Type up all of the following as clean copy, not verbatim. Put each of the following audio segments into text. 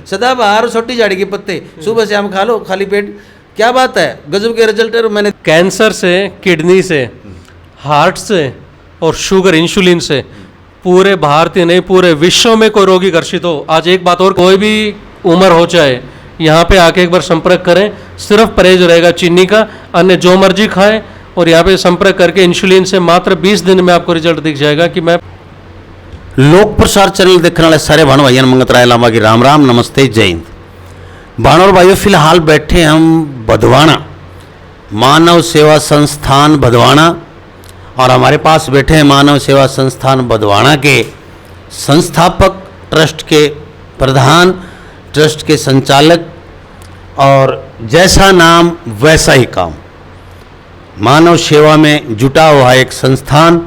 सदाबहार छोटी झाड़ी के पत्ते सुबह शाम खा लो खाली पेट, क्या बात है, गजब के रिजल्ट है। मैंने कैंसर से, किडनी से, हार्ट से और शुगर इंसुलिन से पूरे भारतीय नहीं पूरे विश्व में कोई रोगी ग्रसित हो, आज एक बात और, कोई भी उम्र हो चाहे यहाँ पे आके एक बार संपर्क करें। सिर्फ परहेज रहेगा चीनी का, अन्य जो मर्जी खाएं और यहाँ पे संपर्क करके इंसुलिन से मात्र 20 दिन में आपको रिजल्ट दिख जाएगा कि मैं। लोक प्रसार चैनल देखने वाले सारे भाण भाइयों मंगत राय लामा की राम राम, नमस्ते, जय हिंद। भाण और भाइयों, फिलहाल बैठे हम भदवाना मानव सेवा संस्थान भदवाना, और हमारे पास बैठे हैं मानव सेवा संस्थान भदवाना के संस्थापक, ट्रस्ट के प्रधान, ट्रस्ट के संचालक, और जैसा नाम वैसा ही काम, मानव सेवा में जुटा हुआ एक संस्थान।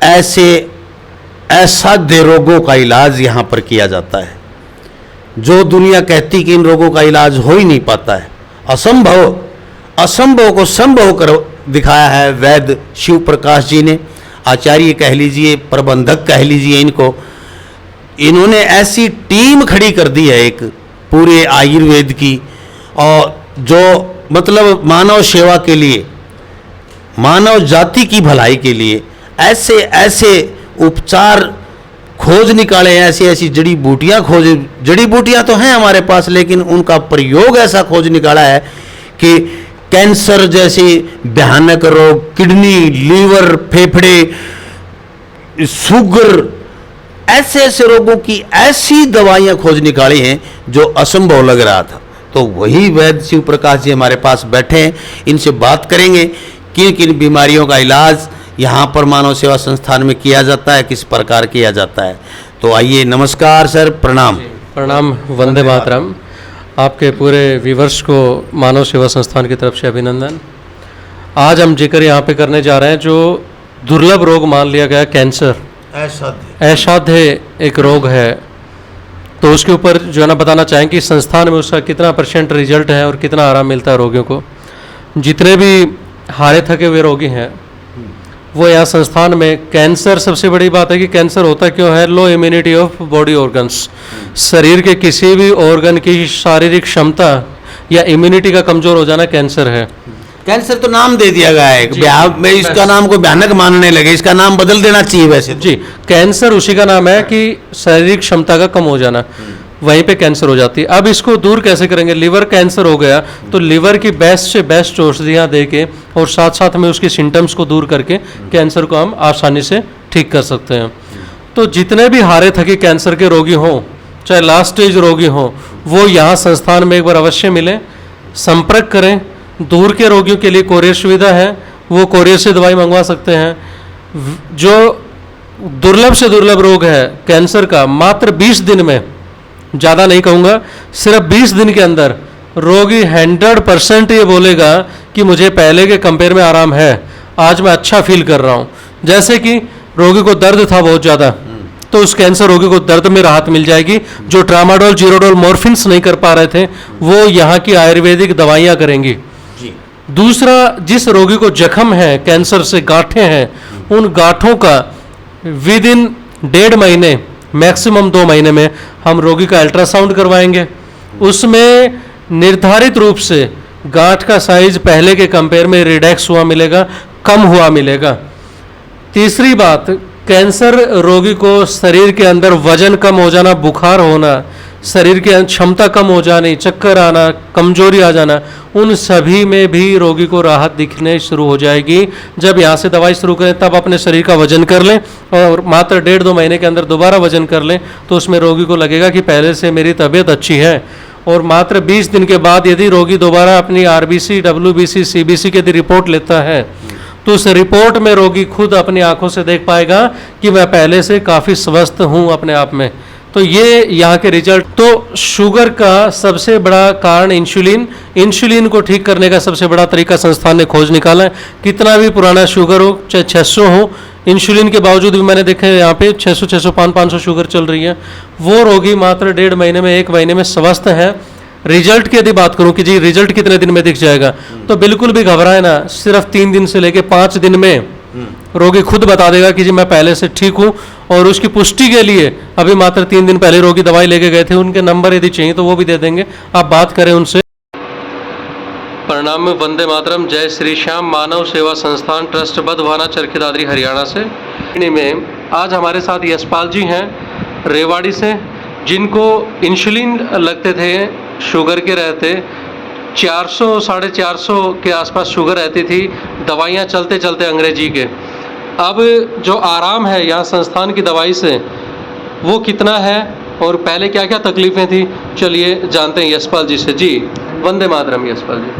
ऐसे असाध्य रोगों का इलाज यहाँ पर किया जाता है जो दुनिया कहती कि इन रोगों का इलाज हो ही नहीं पाता है। असंभव को संभव कर दिखाया है वैद्य शिव प्रकाश जी ने, आचार्य कह लीजिए, प्रबंधक कह लीजिए इनको। इन्होंने ऐसी टीम खड़ी कर दी है एक पूरे आयुर्वेद की, और जो मतलब मानव सेवा के लिए, मानव जाति की भलाई के लिए ऐसे उपचार खोज निकाले, ऐसी जड़ी बूटियाँ खोज, जड़ी बूटियाँ तो हैं हमारे पास, लेकिन उनका प्रयोग ऐसा खोज निकाला है कि कैंसर जैसे भयानक रोग, किडनी, लीवर, फेफड़े, शुगर, ऐसे रोगों की ऐसी दवाइयाँ खोज निकाली हैं जो असंभव लग रहा था। तो वही वैद्य शिव प्रकाश जी हमारे पास बैठे हैं, इनसे बात करेंगे किन किन बीमारियों का इलाज यहाँ पर मानव सेवा संस्थान में किया जाता है, किस प्रकार किया जाता है। तो आइए, नमस्कार सर, प्रणाम। प्रणाम, वंदे मातरम। आपके पूरे व्यूवर्स को मानव सेवा संस्थान की तरफ से अभिनंदन। आज हम जिक्र यहाँ पे करने जा रहे हैं जो दुर्लभ रोग मान लिया गया, कैंसर, असाध्य एक रोग है। तो उसके ऊपर जो है ना बताना चाहें कि संस्थान में उसका कितना % रिजल्ट है और कितना आराम मिलता है रोगियों को। जितने भी हारे थके हुए रोगी हैं वो यहाँ संस्थान में, कैंसर सबसे बड़ी बात है कि कैंसर होता क्यों है, लो इम्यूनिटी ऑफ बॉडी ऑर्गन्स, शरीर के किसी भी ऑर्गन की शारीरिक क्षमता या इम्यूनिटी का कमजोर हो जाना कैंसर है। कैंसर तो नाम दे दिया गया है, बिहार में इसका नाम को भयानक मानने लगे, इसका नाम बदल देना चाहिए वैसे जी। कैंसर उसी का नाम है कि शारीरिक क्षमता का कम हो जाना, वहीं पे कैंसर हो जाती है। अब इसको दूर कैसे करेंगे? लिवर कैंसर हो गया तो लिवर की बेस्ट से बेस्ट औषधियाँ दे के और साथ साथ में उसके सिम्टम्स को दूर करके कैंसर को हम आसानी से ठीक कर सकते हैं। तो जितने भी हारे थके कैंसर के रोगी हों, चाहे लास्ट स्टेज रोगी हों, वो यहाँ संस्थान में एक बार अवश्य मिलें, संपर्क करें। दूर के रोगियों के लिए कोरियर सुविधा है, वो कोरियर से दवाई मंगवा सकते हैं। जो दुर्लभ से दुर्लभ रोग है कैंसर का, मात्र 20 दिन में, ज़्यादा नहीं कहूँगा, सिर्फ 20 दिन के अंदर रोगी 100% ये बोलेगा कि मुझे पहले के कंपेयर में आराम है, आज मैं अच्छा फील कर रहा हूँ। जैसे कि रोगी को दर्द था बहुत ज़्यादा, तो उस कैंसर रोगी को दर्द में राहत मिल जाएगी। जो ट्रामाडोल, जीरोडोल, मॉर्फिन्स नहीं कर पा रहे थे वो यहाँ की आयुर्वेदिक दवाइयाँ करेंगी। दूसरा, जिस रोगी को जख्म है, कैंसर से गांठें हैं, उन गांठों का विद इन 1.5 महीने, मैक्सिमम 2 महीने में हम रोगी का अल्ट्रासाउंड करवाएंगे। उसमें निर्धारित रूप से गांठ का साइज पहले के कंपेयर में रिडक्स हुआ मिलेगा, कम हुआ मिलेगा। तीसरी बात, कैंसर रोगी को शरीर के अंदर वजन कम हो जाना, बुखार होना, शरीर की क्षमता कम हो जानी, चक्कर आना, कमजोरी आ जाना, उन सभी में भी रोगी को राहत दिखने शुरू हो जाएगी। जब यहाँ से दवाई शुरू करें तब अपने शरीर का वजन कर लें और मात्र 1.5-2 महीने के अंदर दोबारा वजन कर लें, तो उसमें रोगी को लगेगा कि पहले से मेरी तबीयत अच्छी है। और मात्र 20 दिन के बाद यदि रोगी दोबारा अपनी RBC, WBC, CBC की यदि रिपोर्ट लेता है तो उस रिपोर्ट में रोगी खुद अपनी आंखों से देख पाएगा कि मैं पहले से काफ़ी स्वस्थ हूँ अपने आप में। तो ये यहाँ के रिजल्ट। तो शुगर का सबसे बड़ा कारण इंसुलिन को ठीक करने का सबसे बड़ा तरीका संस्थान ने खोज निकाला है। कितना भी पुराना शुगर हो, चाहे 600 हो, इंसुलिन के बावजूद भी मैंने देखा है यहाँ पे 600, 605, 500 शुगर चल रही है, वो रोगी मात्र 1.5 महीने में, 1 महीने में स्वस्थ है। रिजल्ट की यदि बात करूं कि जी रिजल्ट कितने दिन में दिख जाएगा, तो बिल्कुल भी घबराए ना, सिर्फ 3 दिन से लेके 5 दिन में रोगी खुद बता देगा कि जी मैं पहले से ठीक हूँ। और उसकी पुष्टि के लिए अभी मात्र 3 दिन पहले रोगी दवाई लेके गए थे, उनके नंबर यदि चाहिए तो वो भी दे देंगे, आप बात करें उनसे। प्रणाम, वंदे मातरम, जय श्री श्याम मानव सेवा संस्थान ट्रस्ट बधवाना चरखी दादरी हरियाणा से। में आज हमारे साथ यशपाल जी हैं रेवाड़ी से, जिनको इंसुलिन लगते थे, शुगर के रहते, 400 450 के आसपास शुगर रहती थी, दवाइयाँ चलते चलते अंग्रेजी के। अब जो आराम है यहाँ संस्थान की दवाई से वो कितना है और पहले क्या क्या तकलीफ़ें थी, चलिए जानते हैं यशपाल जी से। जी वंदे मातरम यशपाल जी।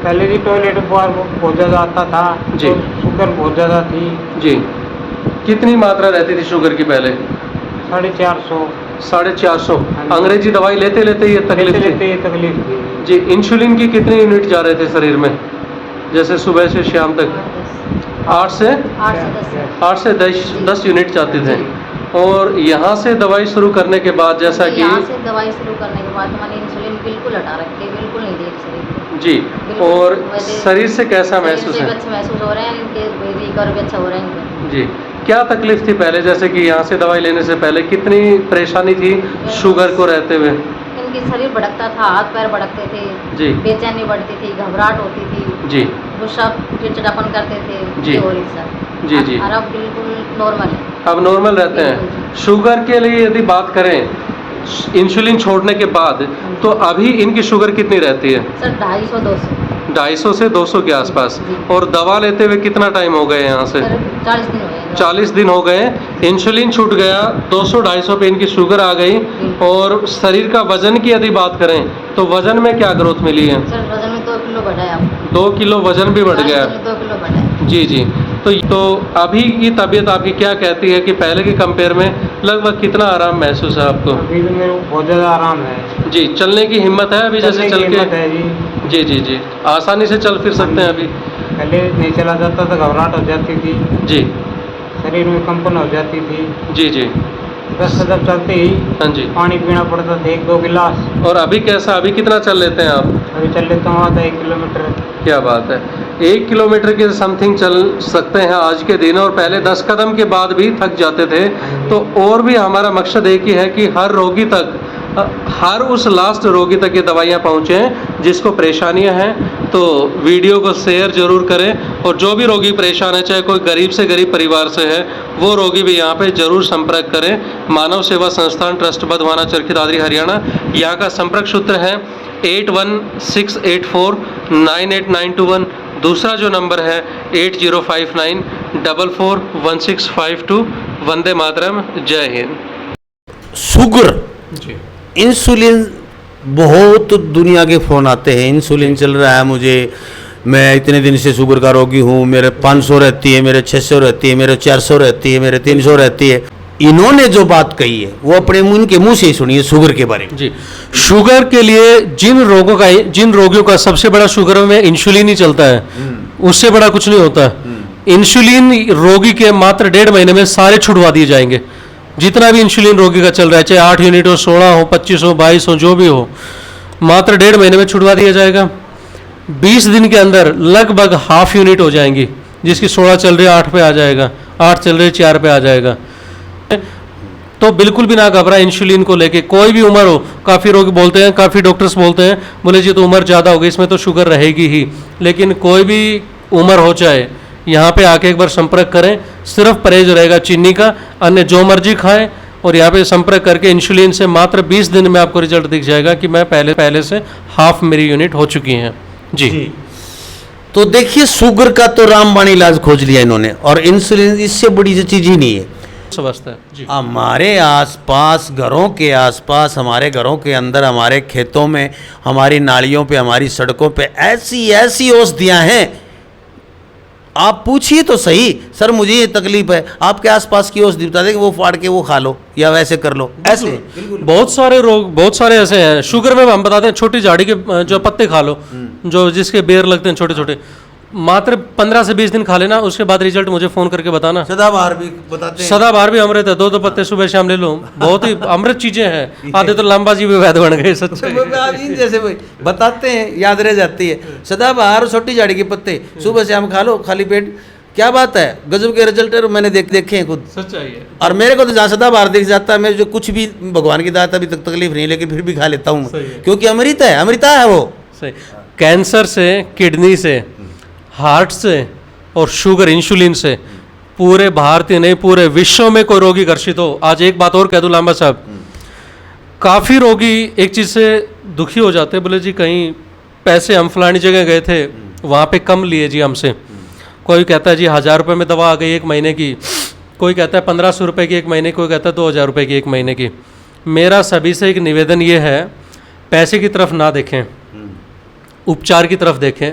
पहले जी टॉयलेट बहुत ज़्यादा आता था जी। तो शुगर बहुत ज़्यादा थी। जी, कितनी मात्रा रहती थी शुगर की पहले? 450। 450। हाँ जी। अंग्रेजी दवाई लेते लेते ये तकलीफ लेते थी? लेते ये तकलीफ थी। जी। इंसुलिन की कितने यूनिट जा रहे थे शरीर में, जैसे सुबह से शाम तक? 8 से 10 यूनिट जाते थे। और यहाँ से दवाई शुरू करने के बाद, जैसा कि यहाँ से दवाई शुरू करने के बाद मैंने इंसुलिन बिल्कुल हटा रखी है, बिल्कुल नहीं दी शरीर को। जी। बिल्कुल। और वैसे शरीर से कैसा शरीर महसूस से है? अच्छा महसूस हो रहे हैं, इनके रिकवर भी अच्छा हो रहे हैं इनके। जी। क्या तकलीफ थी पहले, जैसे कि यहाँ से दवाई लेने से पहले कितनी परेशानी थी शुगर को रहते हुए? इनकी शरीर भड़कता था, हाथ पैर भड़कते थे, जी। बेचैनी बढ़ती थी, घबराहट होती थी, जी गुस्सा चिड़चिड़ापन करते थे, जी। ये हो रही सर। जी, जी। और अब बिल्कुल नॉर्मल है। अब नॉर्मल रहते हैं। शुगर के लिए यदि बात करें इंसुलिन छोड़ने के बाद, तो अभी इनकी शुगर कितनी रहती है? सर 250 250 से 200 के आसपास। जी। और दवा लेते हुए कितना टाइम हो गए यहाँ से? सर 40 दिन हो गए। 40 दिन हो गए। इंसुलिन छूट गया, 200-250 पे इनकी शुगर आ गई। और शरीर का वजन की यदि बात करें तो वजन में क्या ग्रोथ मिली है? सर वजन में 2 किलो बढ़ा है आप। 2 किलो वजन भी बढ़ गया। 2 किलो बढ़ा है। जी जी। तो अभी की तबीयत आपकी क्या कहती है कि पहले के कंपेयर में लगभग कितना आराम महसूस है आपको? अभी तो मेरे को बहुत ज़्यादा आराम है। जी। चलने की हिम्मत है अभी, जैसे चलने चल की हिम्मत के? है जी। जी जी जी। आसानी से चल फिर सकते हैं अभी? पहले नहीं चला जाता था, घबराहट हो जाती थी, जी शरीर में कंपन हो जाती थी। जी जी। बस कदम चलते ही हाँ जी। पानी पीना पड़ता था 1-2 गिलास। और अभी कैसा, अभी कितना चल लेते हैं आप? अभी चल लेता हूँ आधा 1 किलोमीटर। क्या बात है, 1 किलोमीटर के समथिंग चल सकते हैं आज के दिन। और पहले 10 कदम के बाद भी थक जाते थे। तो और भी हमारा मकसद एक ही है कि हर रोगी तक, हर उस लास्ट रोगी तक ये दवाइयाँ पहुँचें जिसको परेशानियाँ हैं। तो वीडियो को शेयर जरूर करें। और जो भी रोगी परेशान है, चाहे कोई गरीब से गरीब परिवार से है, वो रोगी भी यहाँ पे जरूर संपर्क करें। मानव सेवा संस्थान ट्रस्ट बधवाना चरखी दादरी हरियाणा, यहाँ का संपर्क सूत्र है 8168498921। दूसरा जो नंबर है 8059441652। वंदे मातरम, जय हिंद। शुगर, जी इंसुलिन, बहुत दुनिया के फ़ोन आते हैं, इंसुलिन चल रहा है मुझे, मैं इतने दिन से शुगर का रोगी हूँ, मेरे 500 रहती है, मेरे 600 रहती है, मेरे 400 रहती है, मेरे 300 रहती है। इन्होंने जो बात कही है वो अपने मुंह के मुंह से ही सुनिए शुगर के बारे में। जी। शुगर के लिए जिन रोगियों का सबसे बड़ा शुगर में इंसुलिन ही चलता है, उससे बड़ा कुछ नहीं होता। इंसुलिन रोगी के मात्र 1.5 महीने में सारे छुड़वा दिए जाएंगे। जितना भी इंसुलिन रोगी का चल रहा है, चाहे 8 यूनिट हो, 16 हो, 25 हो, 22 हो, जो भी हो, मात्र 1.5 महीने में छुड़वा दिया जाएगा। 20 दिन के अंदर लगभग हाफ यूनिट हो जाएंगी। जिसकी 16 चल रही है 8 पे आ जाएगा, 8 चल रही है 4 पे आ जाएगा। तो बिल्कुल भी ना घबरा इंसुलिन को लेके, कोई भी उम्र हो। काफ़ी लोग बोलते हैं, काफ़ी डॉक्टर्स बोलते हैं, बोले जी तो उम्र ज़्यादा हो गई, इसमें तो शुगर रहेगी ही। लेकिन कोई भी उम्र हो, चाहे यहाँ पे आके एक बार संपर्क करें। सिर्फ परहेज रहेगा चीनी का, अन्य जो मर्जी खाएं। और यहाँ पे संपर्क करके इंसुलिन से मात्र 20 दिन में आपको रिजल्ट दिख जाएगा कि मैं पहले से हाफ मेरी यूनिट हो चुकी हैं। जी। तो देखिए, शुगर का तो रामबाण इलाज खोज लिया इन्होंने, और इंसुलिन इससे बड़ी चीज ही नहीं है। समझता है जी। हमारे आसपास, घरों के आसपास, हमारे घरों के अंदर, हमारे खेतों में, हमारी नालियों पे, हमारी सड़कों पे ऐसी ऐसी औषधियाँ हैं। आप पूछिए तो सही, सर मुझे ये तकलीफ है, आपके आसपास की औषधि बता दें कि वो फाड़ के वो खा लो या वैसे कर लो, ऐसे। बहुत सारे रोग, बहुत सारे ऐसे हैं। शुगर में हम बताते हैं छोटी झाड़ी के जो पत्ते खा लो, जो जिसके बेर लगते हैं छोटे छोटे, मात्र 15 से 20 दिन खा लेना। उसके बाद रिजल्ट मुझे फोन करके बताना। सदाबहार भी बताते हैं। सदाबहार भी अमृत है, 2 पत्ते सुबह शाम ले लो, बहुत ही अमृत चीजें हैं। आधे तो लंबा जी भी वैद बन गए सच्चे। जैसे भाई बताते हैं, याद रह जाती है। सदाबहार, छोटी झाड़ी के पत्ते सुबह शाम खा लो, खाली पेट। क्या बात है, गजब के रिजल्ट है, मैंने देखे हैं खुद। सच्चाई है। और मेरे को तो जहाँ सदाबहार दिख जाता है, मैं जो कुछ भी भगवान की दात अभी तक तकलीफ नहीं, लेकिन फिर भी खा लेता हूँ सही है। क्योंकि अमृत है, अमृता है वो। सही। कैंसर से, किडनी से, हार्ट से और शुगर इंसुलिन से पूरे भारतीय नहीं पूरे विश्व में कोई रोगी ग्रसित हो। आज एक बात और कह दूं लांबा साहब, काफ़ी रोगी एक चीज़ से दुखी हो जाते हैं, बोले जी कहीं पैसे हम फलानी जगह गए थे वहाँ पे कम लिए जी हमसे। कोई कहता है जी 1000 रुपये में दवा आ गई 1 महीने की, कोई कहता है 1500 रुपये की 1 महीने, कोई कहता है 2000 रुपये की 1 महीने की। मेरा सभी से एक निवेदन ये है, पैसे की तरफ ना देखें, उपचार की तरफ देखें।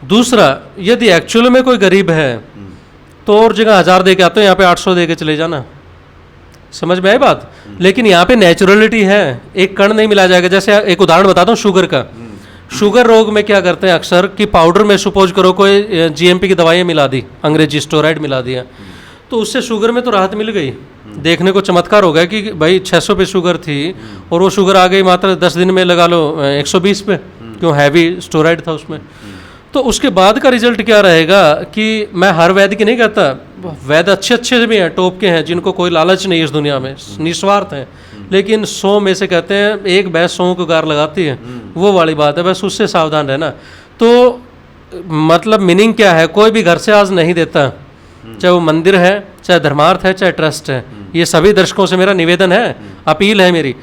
दूसरा, यदि एक्चुअल में कोई गरीब है तो और जगह 1000 दे के आते हो, यहाँ पे 800 दे के चले जाना। समझ में आई बात? लेकिन यहाँ पे नेचुरलिटी है, एक कण नहीं मिला जाएगा। जैसे एक उदाहरण बताता हूँ शुगर का। शुगर रोग में क्या करते हैं अक्सर कि पाउडर में सपोज करो कोई जीएमपी की दवाइयाँ मिला दी, अंग्रेजी स्टेरॉइड मिला दिया, तो उससे शुगर में तो राहत मिल गई। देखने को चमत्कार हो गया कि भाई 600 पे शुगर थी और वो शुगर आ गई मात्र 10 दिन में लगा लो 120 पे, क्यों हैवी स्टेरॉइड था उसमें। तो उसके बाद का रिजल्ट क्या रहेगा कि मैं हर वैद्य की नहीं कहता, वैद्य अच्छे अच्छे भी हैं, टॉप के हैं, जिनको कोई लालच नहीं है इस दुनिया में, निस्वार्थ हैं, लेकिन 100 में से कहते हैं एक भैंस 100 को गार लगाती है, वो वाली बात है। बस उससे सावधान रहना। तो मतलब मीनिंग क्या है, कोई भी घर से आज नहीं देता, चाहे वो मंदिर है, चाहे धर्मार्थ है, चाहे ट्रस्ट है। ये सभी दर्शकों से मेरा निवेदन है, अपील है मेरी।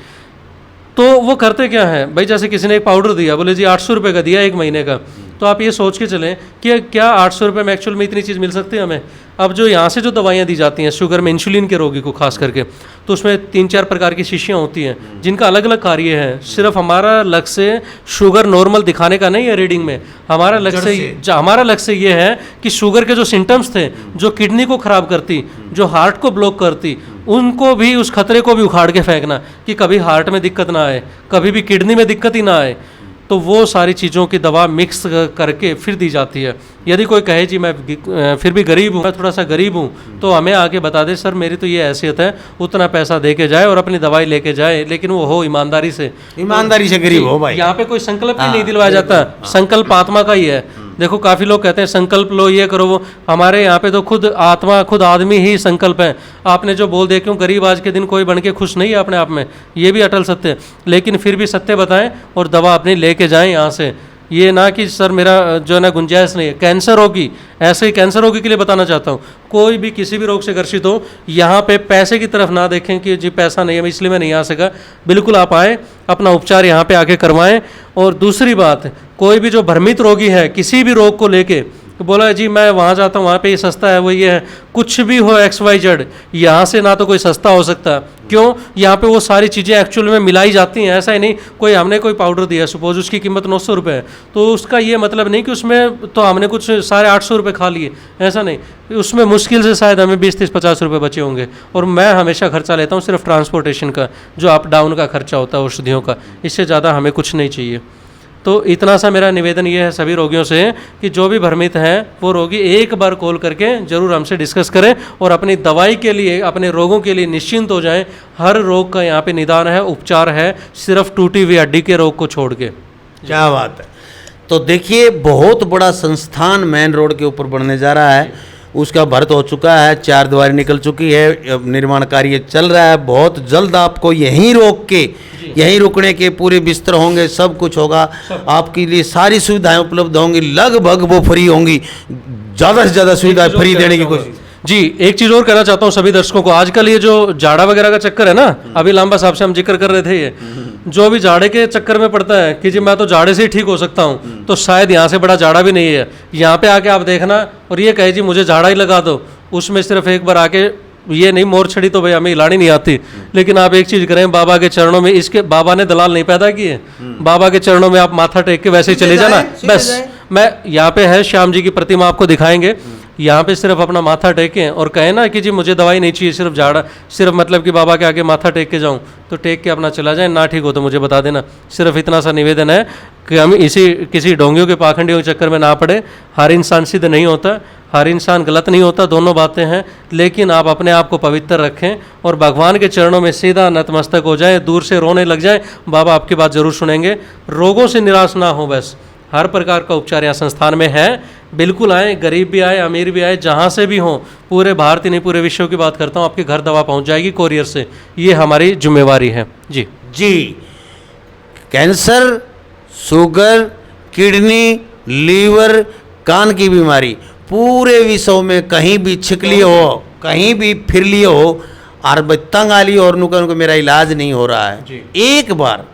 तो वो करते क्या है भाई, जैसे किसी ने एक पाउडर दिया, बोले जी 800 रुपये का दिया 1 महीने का, तो आप ये सोच के चलें कि क्या 800 रुपये में एक्चुअल में इतनी चीज़ मिल सकती है हमें। अब जो यहाँ से जो दवाइयाँ दी जाती हैं शुगर में, इंसुलिन के रोगी को खास करके, तो उसमें 3-4 प्रकार की शीशियाँ होती हैं जिनका अलग अलग कार्य है। सिर्फ हमारा लक्ष्य शुगर नॉर्मल दिखाने का नहीं है रीडिंग में, हमारा लक्ष्य ये है कि शुगर के जो सिम्टम्स थे, जो किडनी को ख़राब करती, जो हार्ट को ब्लॉक करती, उनको भी, उस खतरे को भी उखाड़ के फेंकना कि कभी हार्ट में दिक्कत ना आए, कभी भी किडनी में दिक्कत ही ना आए। तो वो सारी चीज़ों की दवा मिक्स करके फिर दी जाती है। यदि कोई कहे जी मैं फिर भी गरीब हूँ, मैं थोड़ा सा गरीब हूँ, तो हमें आके बता दे सर मेरी तो ये हैसियत है, उतना पैसा दे के जाए और अपनी दवाई लेके जाए, लेकिन वो हो ईमानदारी से गरीब हो भाई। यहाँ पे कोई संकल्प ही नहीं दिलवाया जाता, संकल्प आत्मा का ही है। देखो काफ़ी लोग कहते हैं संकल्प लो, ये करो वो, हमारे यहाँ पे तो खुद आत्मा, खुद आदमी ही संकल्प है। आपने जो बोल दिया, क्यों गरीब आज के दिन कोई बन के खुश नहीं है अपने आप में, ये भी अटल सत्य है। लेकिन फिर भी सत्य बताएं और दवा अपनी लेके जाएं यहाँ से। ये ना कि सर मेरा जो है ना गुंजाइश नहीं है। कैंसर रोगी, ऐसे ही कैंसर रोगी के लिए बताना चाहता हूँ, कोई भी किसी भी रोग से ग्रसित हो, यहाँ पे पैसे की तरफ ना देखें कि जी पैसा नहीं है इसलिए मैं नहीं आ सका। बिल्कुल आप आए, अपना उपचार यहाँ पे आके करवाएं। और दूसरी बात, कोई भी जो भ्रमित रोगी है किसी भी रोग को लेके, तो बोला जी मैं वहाँ जाता हूँ, वहाँ पे ये सस्ता है, वो ये है, कुछ भी हो XYZ, यहाँ से ना तो कोई सस्ता हो सकता। क्यों? यहाँ पे वो सारी चीज़ें एक्चुअल में मिलाई जाती हैं। ऐसा ही नहीं कोई हमने कोई पाउडर दिया, सपोज उसकी कीमत 900 रुपये है, तो उसका ये मतलब नहीं कि उसमें तो हमने कुछ 850 रुपये खा लिए, ऐसा नहीं। उसमें मुश्किल से शायद हमें 20-30-50 रुपये बचे होंगे। और मैं हमेशा खर्चा लेता हूँ सिर्फ ट्रांसपोर्टेशन का, जो अप डाउन का खर्चा होता है औषधियों का, इससे ज़्यादा हमें कुछ नहीं चाहिए। तो इतना सा मेरा निवेदन ये है सभी रोगियों से कि जो भी भ्रमित हैं वो रोगी एक बार कॉल करके ज़रूर हमसे डिस्कस करें और अपनी दवाई के लिए, अपने रोगों के लिए निश्चिंत हो जाएं। हर रोग का यहाँ पे निदान है, उपचार है, सिर्फ टूटी हुई हड्डी के रोग को छोड़ के। क्या बात है। तो देखिए बहुत बड़ा संस्थान मेन रोड के ऊपर बनने जा रहा है, उसका भरत हो चुका है, 4 दीवारें निकल चुकी है, निर्माण कार्य चल रहा है। बहुत जल्द आपको यहीं रोक के, यहीं रुकने के पूरे बिस्तर होंगे, सब कुछ होगा, आपके लिए सारी सुविधाएं उपलब्ध होंगी, लगभग वो फ्री होंगी, ज़्यादा से ज़्यादा सुविधाएं फ्री देने की कोशिश। जी एक चीज़ और कहना चाहता हूँ सभी दर्शकों को, आजकल ये जो जाड़ा वगैरह का चक्कर है ना, अभी लांबा साहब से हम जिक्र कर रहे थे, ये जो भी जाड़े के चक्कर में पड़ता है कि जी मैं तो जाड़े से ही ठीक हो सकता हूँ, तो शायद यहाँ से बड़ा जाड़ा भी नहीं है। यहाँ पे आके आप देखना और ये कहे जी मुझे जाड़ा ही लगा दो, उसमें सिर्फ एक बार आके, ये नहीं मोर छड़ी तो भाई हमें हिलानी नहीं आती, लेकिन आप एक चीज़ करें, बाबा के चरणों में, इसके बाबा ने दलाल नहीं पैदा किए, बाबा के चरणों में आप माथा टेक के वैसे ही चले जाना। बस मैं यहाँ पे है श्याम जी की प्रतिमा आपको दिखाएंगे, यहाँ पे सिर्फ अपना माथा टेकें और कहें ना कि जी मुझे दवाई नहीं चाहिए, सिर्फ जाड़ा, सिर्फ मतलब कि बाबा के आगे माथा टेक के जाऊँ, तो टेक के अपना चला जाए। ना ठीक हो तो मुझे बता देना। सिर्फ इतना सा निवेदन है कि हम इसी किसी ढोंगियों के पाखंडियों के चक्कर में ना पड़े। हर इंसान सिद्ध नहीं होता, हर इंसान गलत नहीं होता, दोनों बातें हैं, लेकिन आप अपने आप को पवित्र रखें और भगवान के चरणों में सीधा नतमस्तक हो जाए, दूर से रोने लग जाए, बाबा आपकी बात ज़रूर सुनेंगे। रोगों से निराश ना हो, बस हर प्रकार का उपचार यहाँ संस्थान में है। बिल्कुल आए, गरीब भी आए, अमीर भी आए, जहाँ से भी हों, पूरे भारत ही नहीं पूरे विश्व की बात करता हूँ, आपके घर दवा पहुँच जाएगी कोरियर से। ये हमारी जिम्मेवारी है जी। जी, कैंसर, शुगर, किडनी, लीवर, कान की बीमारी पूरे विश्व में कहीं भी छिकली हो, कहीं भी फिर लिए हो और तंग आली और नुकर को मेरा इलाज नहीं हो रहा है जी। एक बार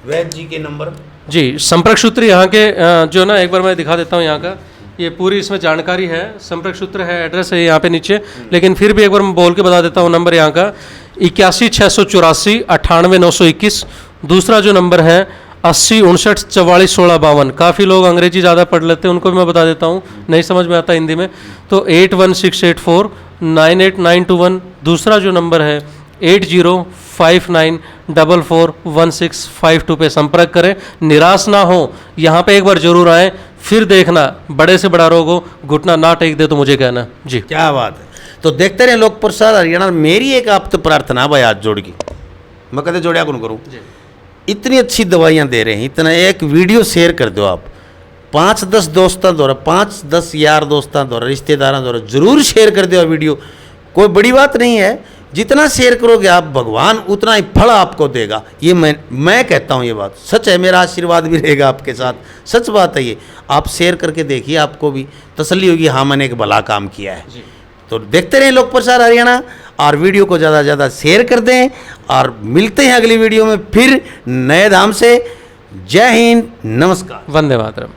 वैद्य जी के नंबर। जी, संपर्क सूत्र यहाँ के जो ना, एक बार मैं दिखा देता हूँ यहाँ का, ये पूरी इसमें जानकारी है, संपर्क सूत्र है, एड्रेस है यहाँ पे नीचे, लेकिन फिर भी एक बार मैं बोल के बता देता हूँ नंबर यहाँ का 81 684 98 921। दूसरा जो नंबर है 80 59 44 16 52। काफ़ी लोग अंग्रेजी ज़्यादा पढ़ लेते हैं, उनको भी मैं बता देता हूँ, नहीं समझ में आता हिंदी में, तो 81684 98921। दूसरा जो नंबर है 8059441652 पे संपर्क करें। निराश ना हो, यहाँ पे एक बार जरूर आएँ, फिर देखना बड़े से बड़ा रोग हो, घुटना ना टेक दे तो मुझे कहना जी। क्या बात है। तो देखते रहे लोक प्रसाद हरियाणा। मेरी एक आप तो प्रार्थना भाई हाथ जोड़ की, मैं कदे जोड़िया कौन करूँ, इतनी अच्छी दवाइयाँ दे रहे हैं, इतना एक वीडियो शेयर कर दो आप 5-10 दोस्तों द्वारा, 5-10 यार दोस्तों द्वारा, रिश्तेदारों द्वारा जरूर शेयर कर दो वीडियो। कोई बड़ी बात नहीं है, जितना शेयर करोगे आप भगवान उतना ही फल आपको देगा। ये मैं कहता हूँ, ये बात सच है, मेरा आशीर्वाद भी रहेगा आपके साथ, सच बात है ये। आप शेयर करके देखिए, आपको भी तसल्ली होगी, हाँ मैंने एक भला काम किया है। तो देखते रहें लोक प्रसार हरियाणा और वीडियो को ज़्यादा से ज़्यादा शेयर कर दें और मिलते हैं अगली वीडियो में फिर नए धाम से। जय हिंद, नमस्कार, वंदे मातरम।